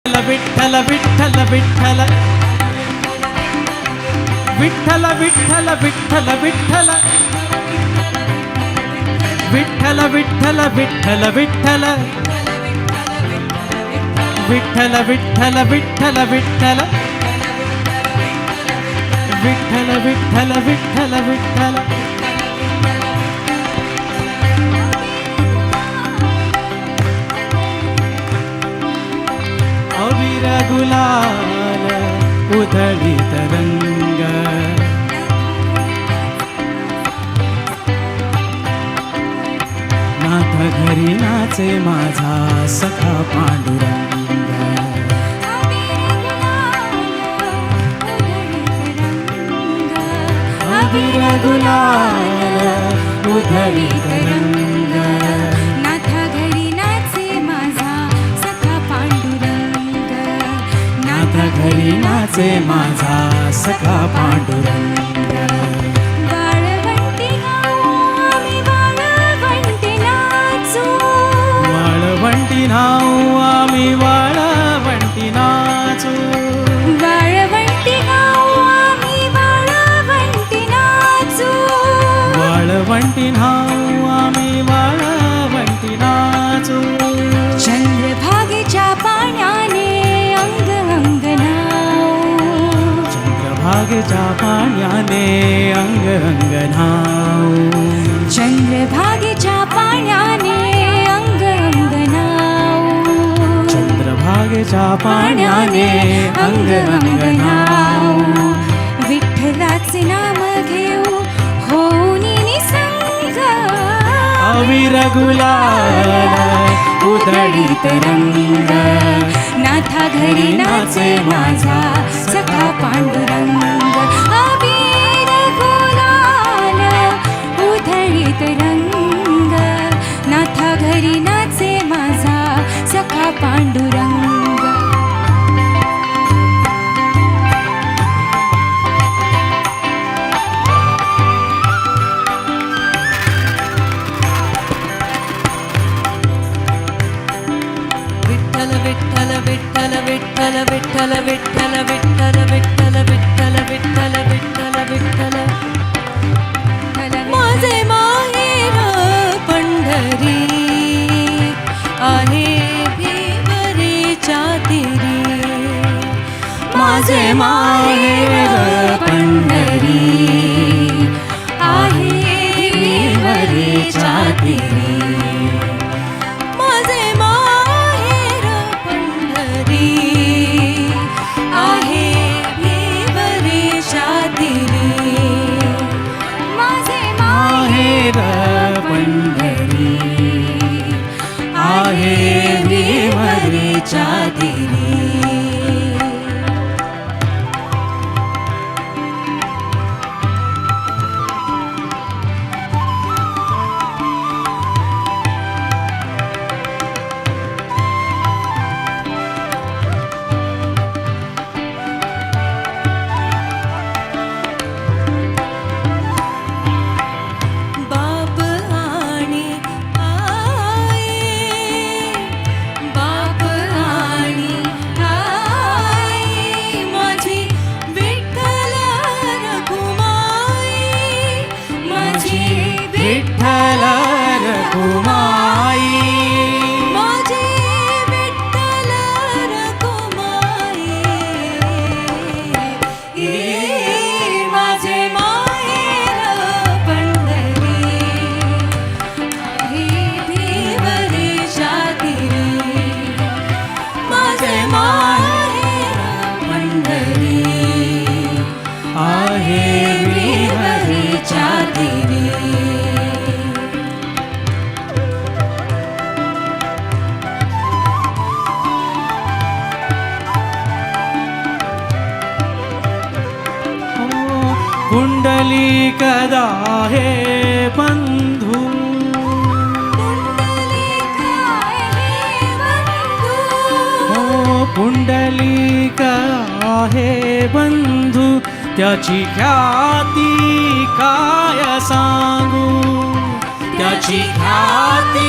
विठ्ठल विठ्ठल विठ्ठल विठ्ठल विठ्ठल विठ्ठल विठ्ठल विठ्ठल विठ्ठल विठ्ठल विठ्ठल विठ्ठल विठ्ठल विठ्ठल विठ्ठल विठ्ठल विठ्ठल विठ्ठल विठ्ठल अबीर गुलाल उधळीत रंग नाथ घरी नाचे माझा सखा पांडुरंग अबीर गुलाल उधळीत रंग नाथ घरी नाचे माझा सखा पांडुरंग नाथ घरी नाचे माझा सखा पांडुरंग वाळवंटी गाऊ आम्ही वाळवंटी नाचू वाळवंटी नाऊ आम्ही वाळवंटी नाचू वाळवंटी गाऊ आम्ही वाळवंटी नाचू वाळवंटी नाऊ आम्ही वाळवंटी नाचू चंद्रभागेच्या पाण्याने अंग अंग नाऊ चंद्रभागेच्या पाण्याने अंग अंग नाऊ चंद्रभागेच्या पाण्याने अंग अंग नाऊ चंद्रभागेच्या पाण्याने अंग अंग नाऊ विठ्ठलाचे नाम घेऊ होऊन निसंग अबीर गुलाल उधळीत रंग नाथा घरी नाचे माझा सखा पांडुरंग अबीर गुलाल उधळीत रंग नाथा घरी नाचे माझा सखा पांडुरंग विठ्ठल विठ्ठल विठ्ठल विठ्ठल विठ्ठल विठ्ठल विठ्ठल विठ्ठल विठ्ठल विठ्ठल विठ्ठल विठ्ठल माझे माहेर पंढरी आहे भिवरेच्या तीरी माझे माहेर पंढरी आहे भिवरेच्या तीरी माझे माहेर पंढरी आहे भिवरेच्या तीरी माझे माहेर पंढरी आहे भिवरेच्या तीरी बाप आणि आई बाप आणि आई माझी विठ्ठल रखुमाई माझी विठ्ठल रखुमाई माझी विठ्ठल रखुमाई माझे माहेर पंढरी आहे भिवरेच्या तीरी माझे माहेर पंढरी आहे भिवरेच्या तीरी पुंडलिक दाहे बंधू हो पुंडलिक आहे बंधू त्याची ख्याती काय सांगू त्याची ख्याती